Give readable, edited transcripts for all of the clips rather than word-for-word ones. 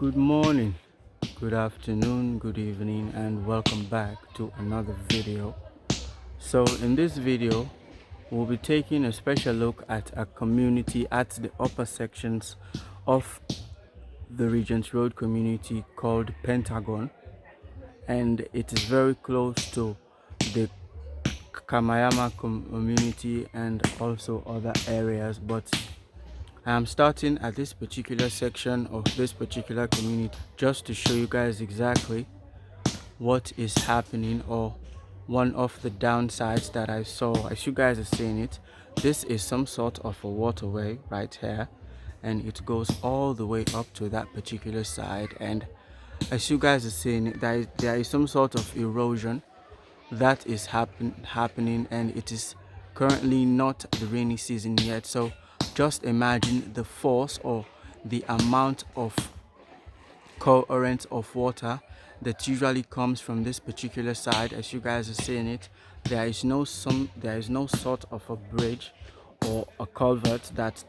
Good morning, good afternoon, good evening, and welcome back to another video. So in this video we'll be taking a special look at a community at the upper sections of the Regent Road community called Pentagon, and it is very close to the Kamayama community and also other areas, but I'm starting at this particular section of this particular community just to show you guys exactly what is happening, or one of the downsides that I saw. As you guys are seeing it, this is some sort of a waterway right here, and it goes all the way up to that particular side. And as you guys are seeing it, there is some sort of erosion that is happening, and it is currently not the rainy season yet. So just imagine the force or the amount of current of water that usually comes from this particular side. As you guys are seeing it, there is no sort of a bridge or a culvert that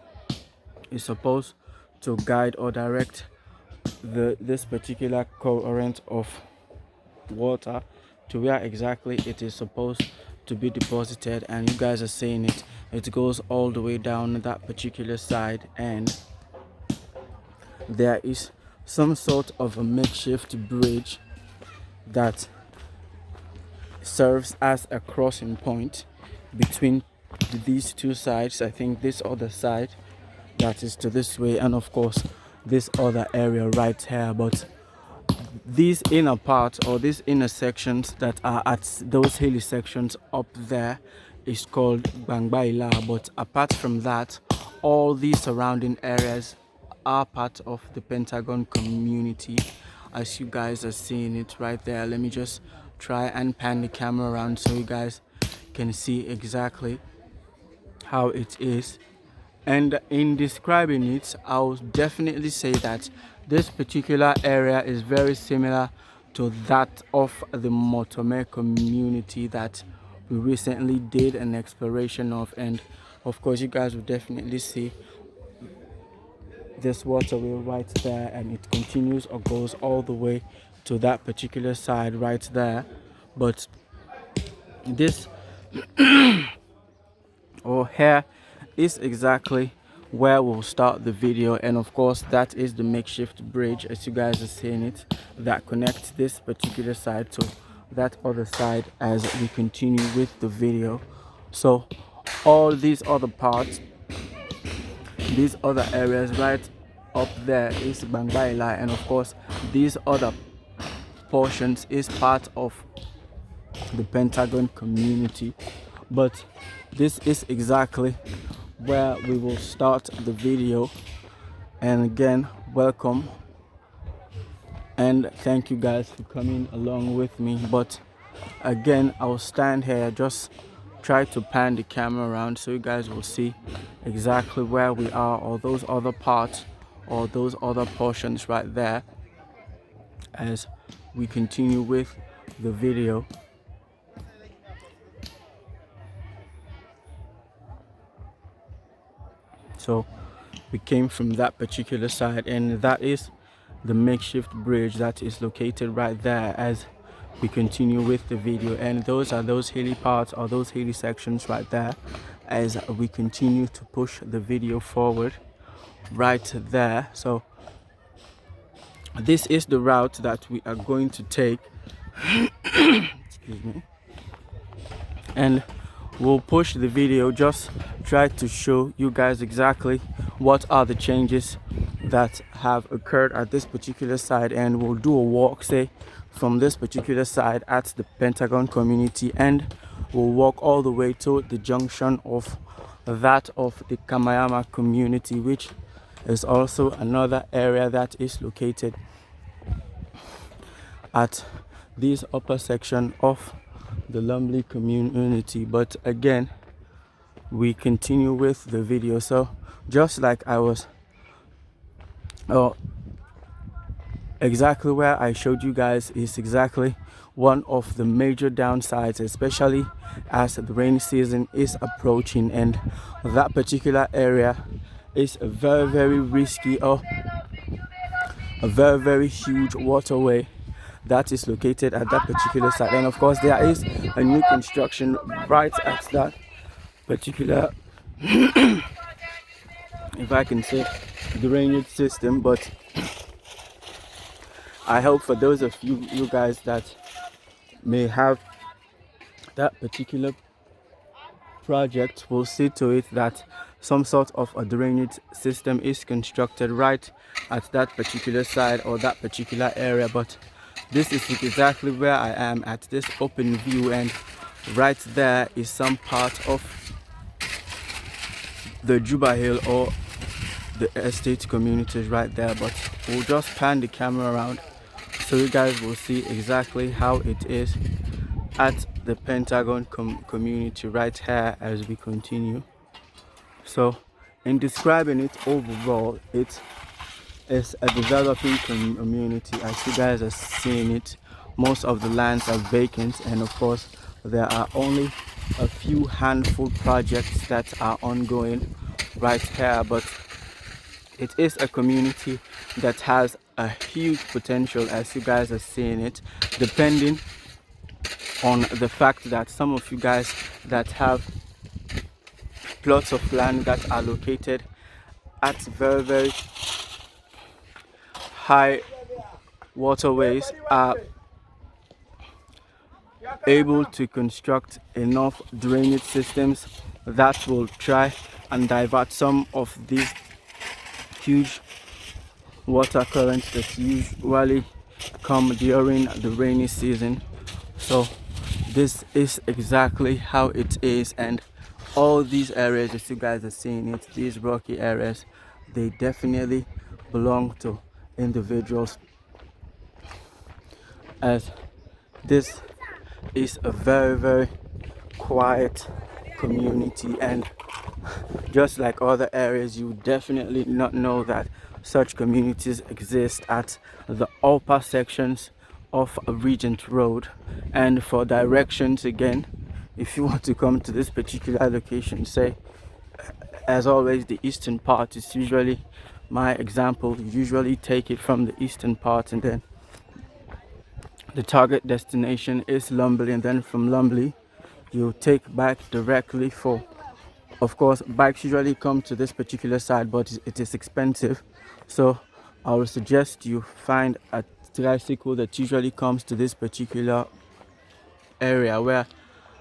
is supposed to guide or direct this particular current of water to where exactly it is supposed to be deposited. And you guys are seeing it goes all the way down that particular side, and there is some sort of a makeshift bridge that serves as a crossing point between these two sides. I think this other side that is to this way, and of course this other area right here. But these inner parts, or these inner sections that are at those hilly sections up there, is called Bangbaila. But apart from that, all these surrounding areas are part of the Pentagon community, as you guys are seeing it right there. Let me just try and pan the camera around so you guys can see exactly how it is. And in describing it, I'll definitely say that this particular area is very similar to that of the Motome community that we recently did an exploration of. And of course you guys will definitely see this waterway right there, and it continues or goes all the way to that particular side right there. But this or here is exactly where we'll start the video, and of course that is the makeshift bridge, as you guys are seeing it, that connects this particular side to that other side as we continue with the video. So all these other parts, these other areas right up there is Bangbaila, and of course these other portions is part of the Pentagon community. But this is exactly where we will start the video. And again, welcome and thank you guys for coming along with me. But again, I'll stand here, just try to pan the camera around so you guys will see exactly where we are, or those other parts or those other portions right there, as we continue with the video. So we came from that particular side, and that is the makeshift bridge that is located right there as we continue with the video. And those are those hilly parts, or those hilly sections right there, as we continue to push the video forward right there. So this is the route that we are going to take. Excuse me. And we'll push the video, just try to show you guys exactly what are the changes that have occurred at this particular side. And we'll do a walk, say, from this particular side at the Pentagon community, and we'll walk all the way to the junction of that of the Kamayama community, which is also another area that is located at this upper section of the Lumley community. But again, we continue with the video. So just like I was exactly where I showed you guys is exactly one of the major downsides, especially as the rainy season is approaching, and that particular area is very risky, or a very, very huge waterway that is located at that particular site. And of course there is a new construction right at that particular if I can say drainage system. But I hope for those of you guys that may have that particular project will see to it that some sort of a drainage system is constructed right at that particular site or that particular area. But this is exactly where I am at this open view, and right there is some part of the Juba Hill or the estate communities right there. But we'll just pan the camera around so you guys will see exactly how it is at the Pentagon community right here as we continue. So in describing it overall, it is a developing community. As you guys are seeing it, most of the lands are vacant, and of course there are only a few handful projects that are ongoing right here. But it is a community that has a huge potential, as you guys are seeing it, depending on the fact that some of you guys that have plots of land that are located at very, very high waterways are able to construct enough drainage systems that will try and divert some of these huge water currents that usually come during the rainy season. So this is exactly how it is, and all these areas, as you guys are seeing it, these rocky areas, they definitely belong to individuals, as this is a very, very quiet community. And just like other areas, you definitely not know that such communities exist at the upper sections of Regent Road. And for directions, again, if you want to come to this particular location, say as always the eastern part is usually my example. You usually take it from the eastern part, and then the target destination is Lumley, and then from Lumley you take back directly for, of course, bikes usually come to this particular side, but it is expensive. So I would suggest you find a tricycle that usually comes to this particular area where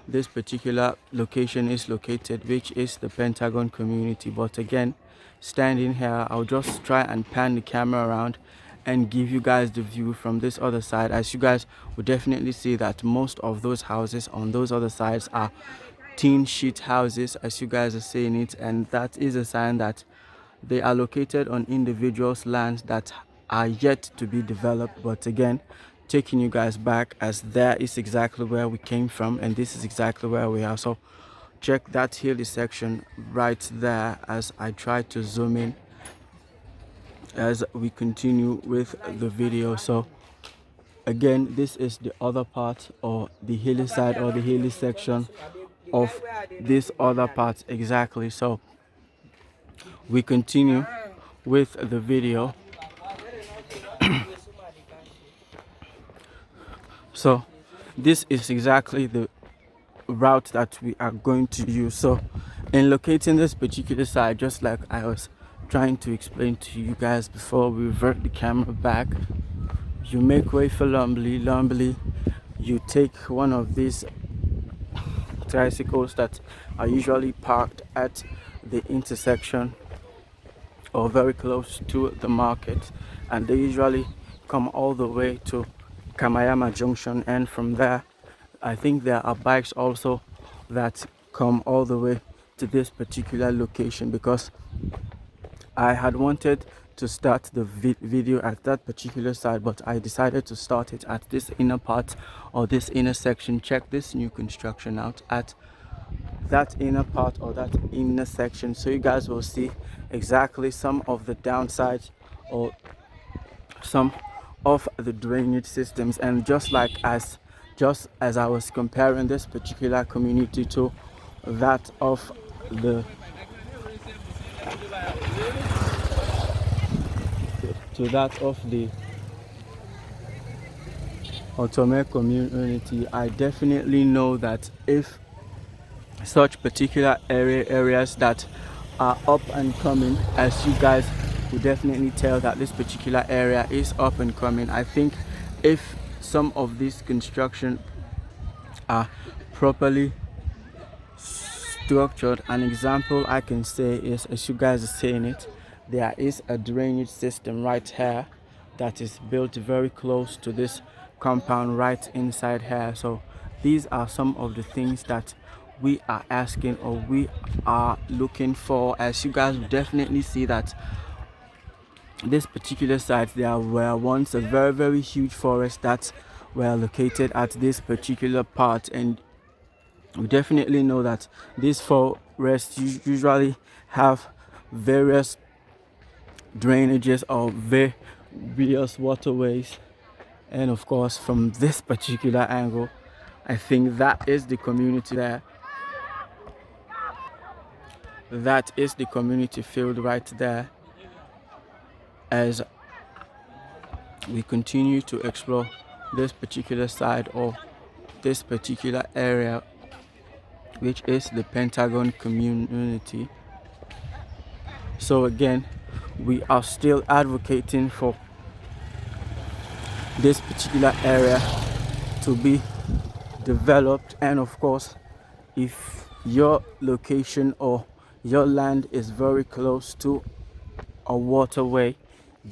this particular location is located, which is the Pentagon community. But again, standing here, I'll just try and pan the camera around and give you guys the view from this other side. As you guys will definitely see that most of those houses on those other sides are tin sheet houses, as you guys are seeing it, and that is a sign that they are located on individuals' lands that are yet to be developed. But again, taking you guys back, as there is exactly where we came from, and this is exactly where we are. So check that hilly section right there as I try to zoom in as we continue with the video. So again, this is the other part, or the hilly side, or the hilly section of this other part exactly. So we continue with the video. So this is exactly the route that we are going to use. So in locating this particular side, just like I was trying to explain to you guys before we revert the camera back, you make way for Lumley. You take one of these tricycles that are usually parked at the intersection or very close to the market, and they usually come all the way to Kamayama Junction, and from there I think there are bikes also that come all the way to this particular location, because I had wanted to start the video at that particular side, but I decided to start it at this inner part or this inner section. Check this new construction out at that inner part or that inner section, so you guys will see exactly some of the downsides or some of the drainage systems. And just as I was comparing this particular community to that of the to that of the Otome community, I definitely know that if such particular areas that are up and coming, as you guys will definitely tell that this particular area is up and coming, I think if some of these construction are properly structured, an example I can say is, as you guys are saying it, there is a drainage system right here that is built very close to this compound right inside here. So these are some of the things that we are asking or we are looking for. As you guys will definitely see that this particular site, there were once a very huge forest that were located at this particular part, and we definitely know that these forests usually have various drainages or various waterways. And of course, from this particular angle, I think that is the community there. That is the community field right there. As we continue to explore this particular side or this particular area, which is the Pentagon community. So again, we are still advocating for this particular area to be developed, and of course, if your location or your land is very close to a waterway,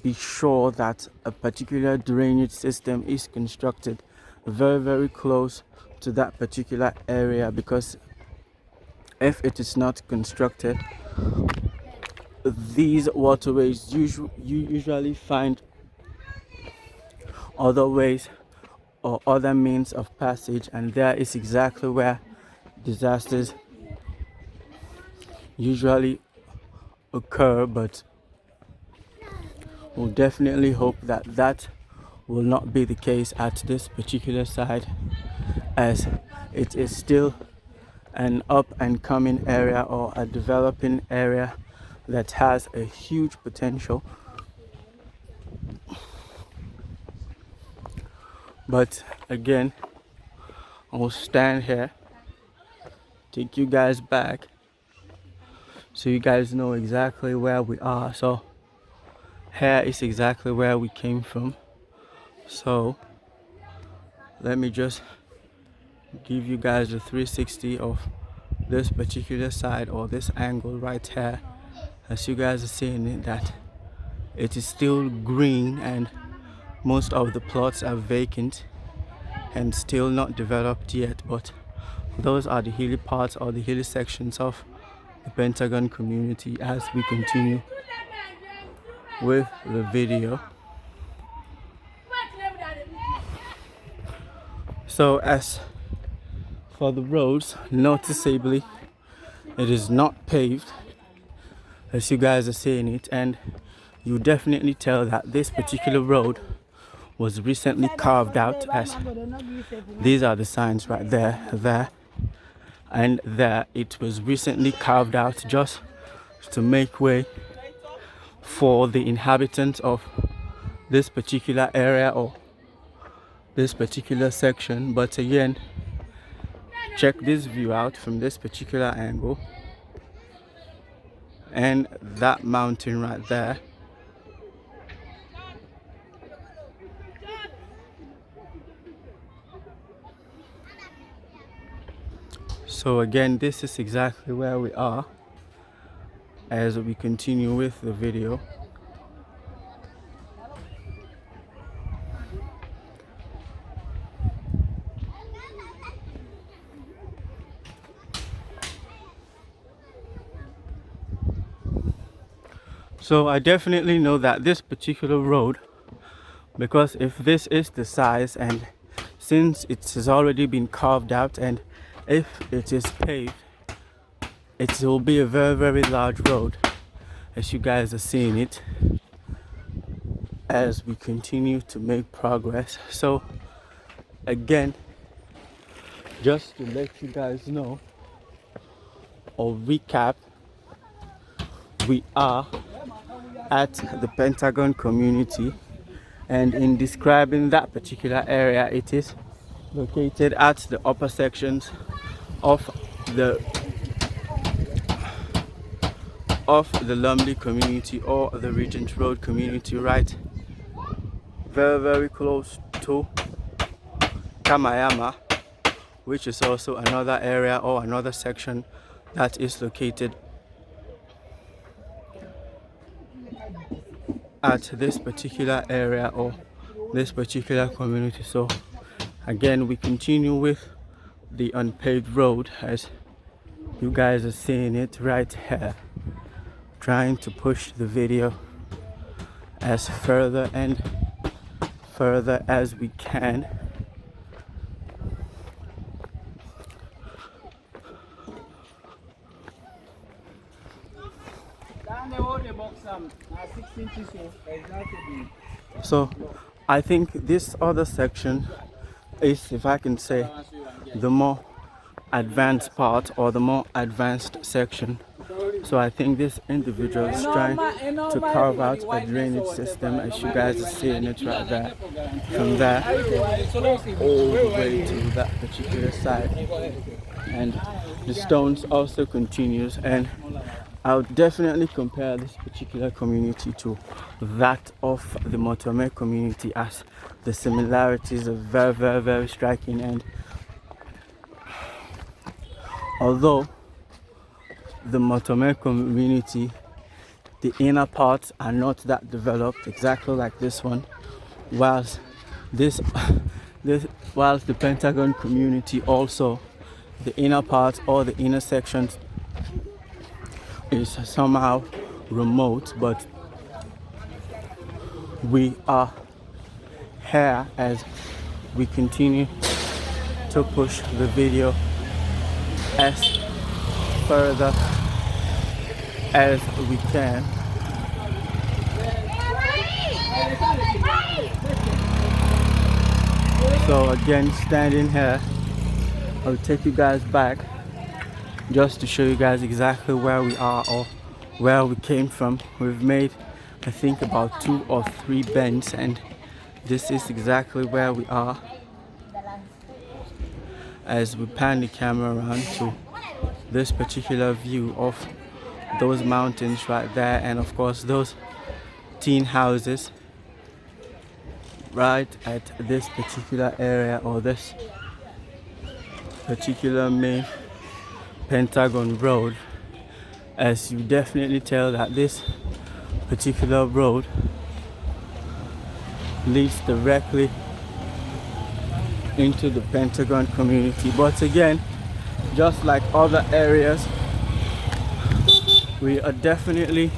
be sure that a particular drainage system is constructed very close to that particular area, because if it is not constructed, these waterways usually find other ways or other means of passage, and there is exactly where disasters usually occur. But we'll definitely hope that that will not be the case at this particular site, as it is still an up and coming area or a developing area that has a huge potential. But again, I'll stand here, take you guys back so you guys know exactly where we are. So here is exactly where we came from. So let me just give you guys a 360 of this particular side or this angle right here. As you guys are seeing it, that it is still green and most of the plots are vacant and still not developed yet, but those are the hilly parts or the hilly sections of the Pentagon community. As we continue with the video, so as for the roads, noticeably it is not paved, as you guys are seeing it, and you definitely tell that this particular road was recently carved out, as these are the signs right there and there. It was recently carved out just to make way for the inhabitants of this particular area or this particular section. But again, check this view out from this particular angle, and that mountain right there. So again, this is exactly where we are as we continue with the video. So I definitely know that this particular road, because if this is the size and since it has already been carved out, and if it is paved, it will be a very large road, as you guys are seeing it as we continue to make progress. So again, just to let you guys know or recap, we are at the Pentagon community, and in describing that particular area, it is located at the upper sections of the Lumley community, or the Regent Road community, right very close to Kamayama, which is also another area or another section that is located at this particular area or this particular community. So again, we continue with the unpaved road, as you guys are seeing it right here, trying to push the video as further and further as we can. So I think this other section is, if I can say, the more advanced part or the more advanced section. So I think this individual is trying to carve out a drainage system, as you guys are seeing it right there, from there all the way to that particular side. And the stones also continues, and I would definitely compare this particular community to that of the Motome community, as the similarities are very striking. And although the Motome community, the inner parts are not that developed exactly like this one, whilst whilst the Pentagon community also, the inner parts or the inner sections is somehow remote. But we are here as we continue to push the video as further as we can. So again, standing here, I'll take you guys back just to show you guys exactly where we are or where we came from. We've made, I think, about 2 or 3 bends, and this is exactly where we are as we pan the camera around to this particular view of those mountains right there, and of course those teen houses right at this particular area or this particular main Pentagon road. As you definitely tell that this particular road leads directly into the Pentagon community. But again, just like other areas, we definitely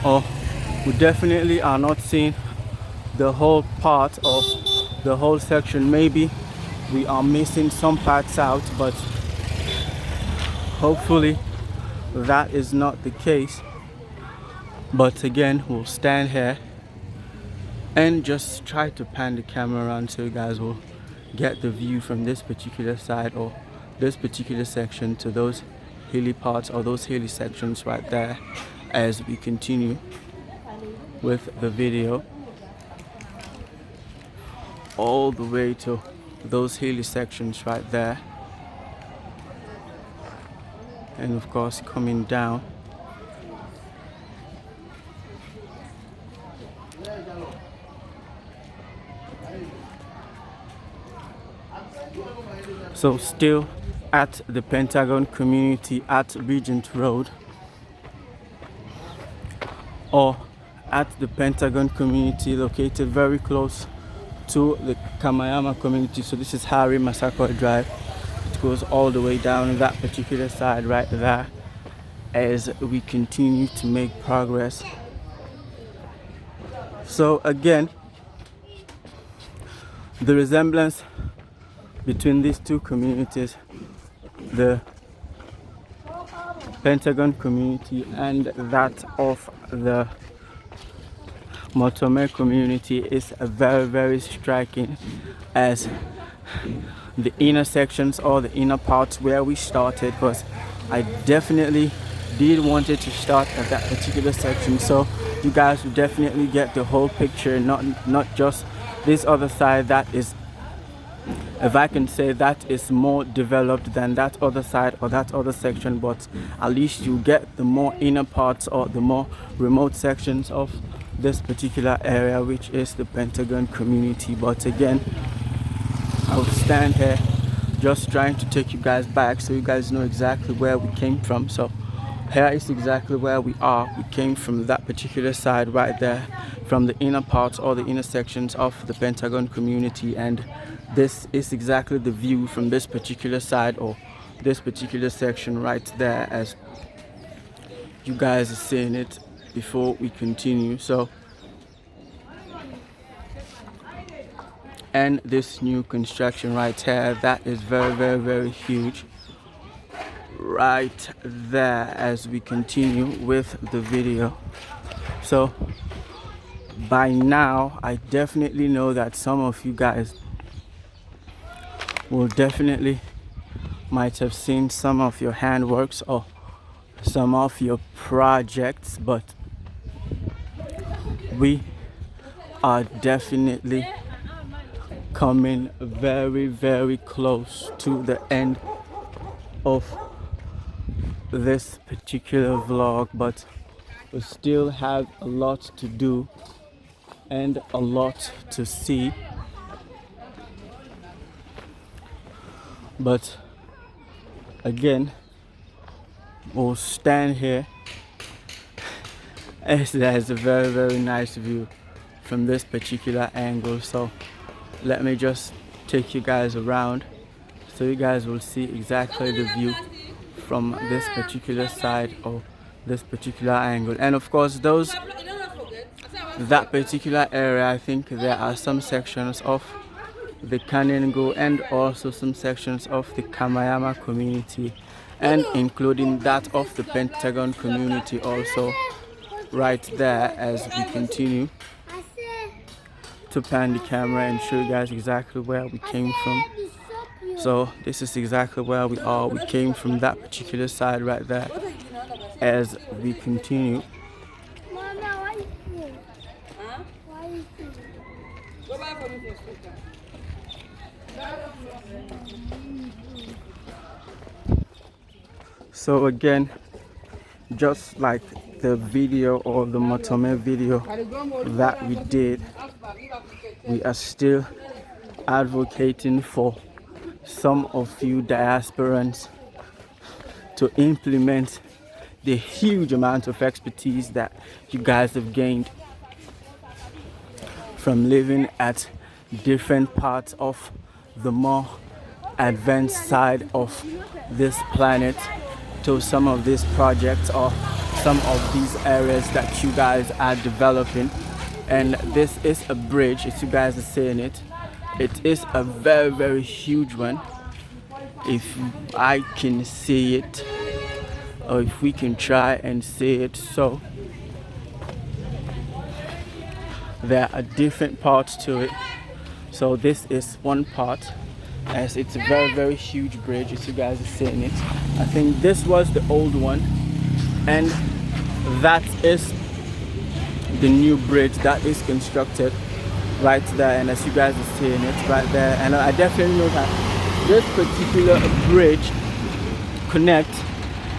are not seeing the whole part of the whole section. Maybe we are missing some parts out, but hopefully that is not the case. But again, we'll stand here and just try to pan the camera around so you guys will get the view from this particular side or this particular section to those hilly parts or those hilly sections right there, as we continue with the video all the way to those hilly sections right there, and of course coming down. So still at the Pentagon community at Regent Road, or at the Pentagon community located very close to the Kamayama community. So this is Harry Masako Drive. It goes all the way down that particular side right there as we continue to make progress. So again, the resemblance between these two communities, the Pentagon community and that of the Motome community, is very striking, as the inner sections or the inner parts where we started, because I definitely did want it to start at that particular section. So you guys will definitely get the whole picture, not just this other side that is, if I can say, that is more developed than that other side or that other section, but at least you get the more inner parts or the more remote sections of this particular area, which is the Pentagon community. But again, I'll stand here just trying to take you guys back so you guys know exactly where we came from. So here is exactly where we are. We came from that particular side right there, from the inner parts or the inner sections of the Pentagon community, and this is exactly the view from this particular side or this particular section right there, as you guys are seeing it before we continue. So, and this new construction right here, that is very huge right there as we continue with the video. So by now I definitely know that some of you guys will definitely might have seen some of your handworks or some of your projects, but we are definitely coming very close to the end of this particular vlog, but we still have a lot to do and a lot to see. But again, we'll stand here as there's a very nice view from this particular angle. So let me just take you guys around so you guys will see exactly the view from this particular side or this particular angle. And of course, that particular area, I think there are some sections of the Kanengo and also some sections of the Kamayama community, and including that of the Pentagon community also right there, as we continue to pan the camera and show you guys exactly where we came from. So this is exactly where we are. We came from that particular side right there as we continue. So again, just like the video or the Motome video that we did, we are still advocating for some of you diasporans to implement the huge amount of expertise that you guys have gained from living at different parts of the more advanced side of this planet to some of these projects or some of these areas that you guys are developing. And this is a bridge, as you guys are saying it. It is a very huge one. If I can see it, or if we can try and see it. So there are different parts to it. So this is one part, as it's a very huge bridge, as you guys are seeing it. I think this was the old one, and that is the new bridge that is constructed right there, and as you guys are seeing it right there. And I definitely know that this particular bridge connects,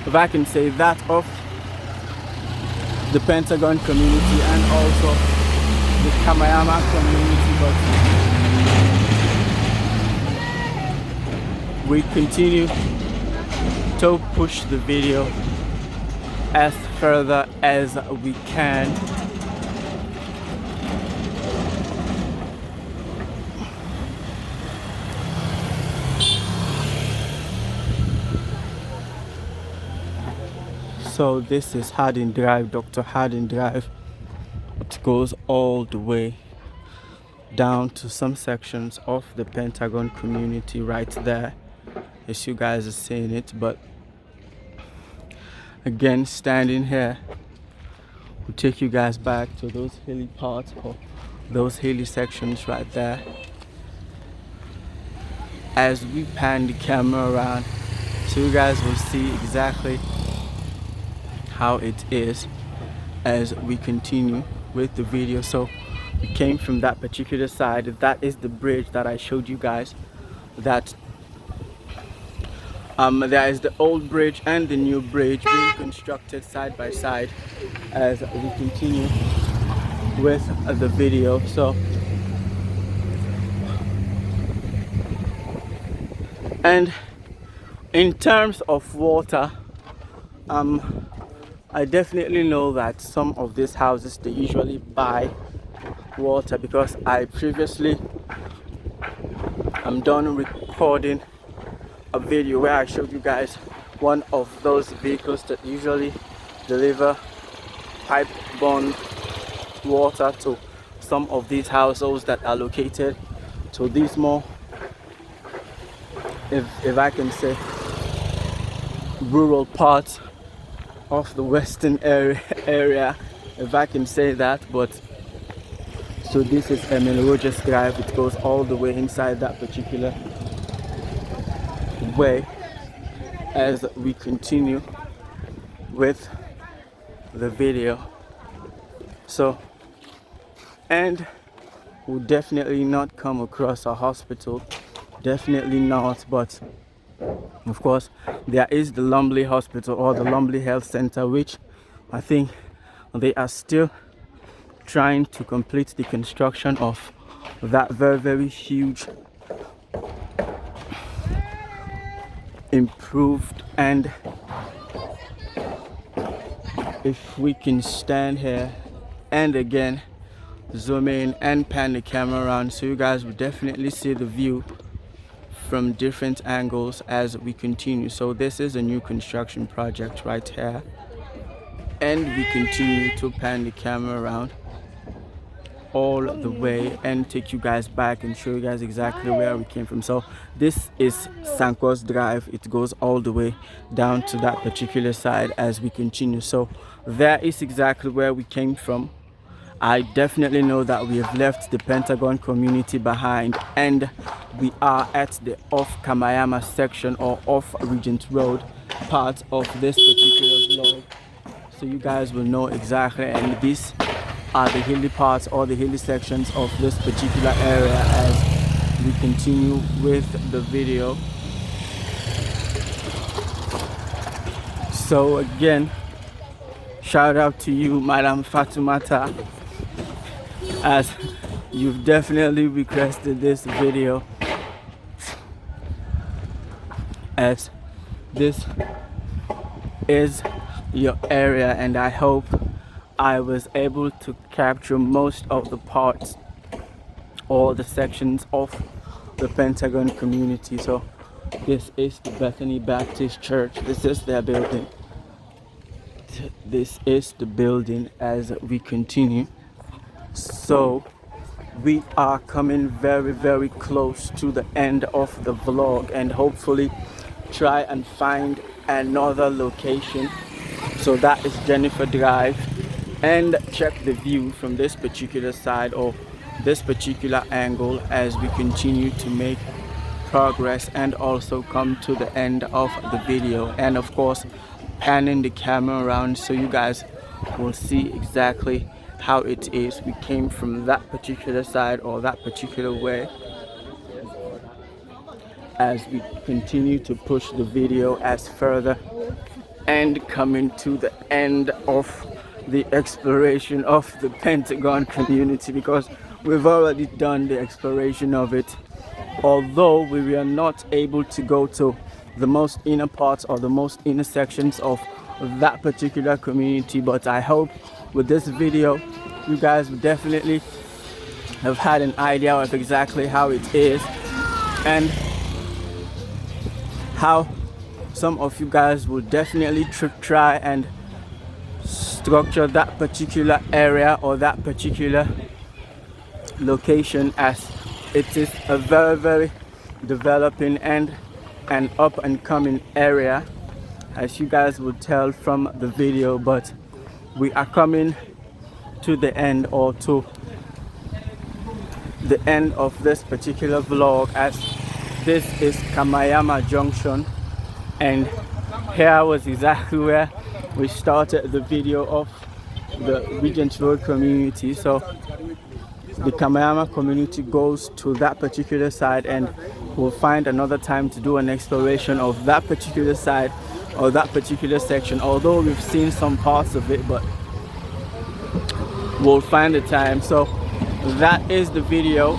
if I can say, that of the Pentagon community and also the Kamayama community. But we continue to push the video as further as we can. So this is Harding Drive, Dr. Harding Drive. It goes all the way down to some sections of the Pentagon community right there, as you guys are seeing it. But again, standing here will take you guys back to those hilly parts or those hilly sections right there, as we pan the camera around so you guys will see exactly how it is as we continue with the video. So we came from that particular side. That is the bridge that I showed you guys. That there is the old bridge and the new bridge being constructed side by side as we continue with the video. So, and in terms of water, I definitely know that some of these houses, they usually buy water, because I previously I'm done recording a video where I showed you guys one of those vehicles that usually deliver pipe-borne water to some of these households that are located to these more, if I can say, rural parts of the western area, if I can say that. But so this is Emil Rogers Drive. It goes all the way inside that particular way as we continue with the video. So, and we'll definitely not come across a hospital, definitely not, but of course there is the Lumley Hospital, or the Lumley Health Center, which I think they are still trying to complete the construction of that very huge, improved, and if we can stand here and again zoom in and pan the camera around, so you guys will definitely see the view from different angles as we continue. So this is a new construction project right here, and we continue to pan the camera around all the way and take you guys back and show you guys exactly where we came from. So this is Sankos Drive. It goes all the way down to that particular side as we continue. So there is exactly where we came from. I definitely know that we have left the Pentagon community behind, and we are at the off Kamayama section, or off Regent Road part of this particular vlog, so you guys will know exactly. And these are the hilly parts, or the hilly sections of this particular area as we continue with the video. So again, shout out to you, Madam Fatumata, as you've definitely requested this video, as this is your area, and I hope I was able to capture most of the parts or the sections of the Pentagon community. So this is the Bethany Baptist Church. This is their building. This is the building as we continue. So we are coming very close to the end of the vlog, and hopefully try and find another location. So that is Jennifer Drive, and check the view from this particular side, or this particular angle, as we continue to make progress and also come to the end of the video. And of course, panning the camera around so you guys will see exactly how it is. We came from that particular side, or that particular way, as we continue to push the video as further and coming to the end of the exploration of the Pentagon community, because we've already done the exploration of it, although we were not able to go to the most inner parts or the most inner sections of that particular community. But I hope with this video you guys will definitely have had an idea of exactly how it is, and how some of you guys will definitely try and structure that particular area or that particular location, as it is a very developing and an up and coming area, as you guys will tell from the video. But we are coming to the end, or to the end of this particular vlog, as this is Kamayama Junction, and here was exactly where we started the video off the Regent Road community. So the Kamayama community goes to that particular side, and we'll find another time to do an exploration of that particular side or that particular section, although we've seen some parts of it, but we'll find the time. So that is the video,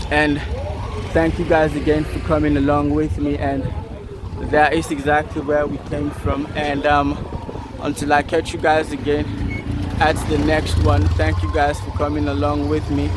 and thank you guys again for coming along with me. And that is exactly where we came from. And until I catch you guys again at the next one, thank you guys for coming along with me.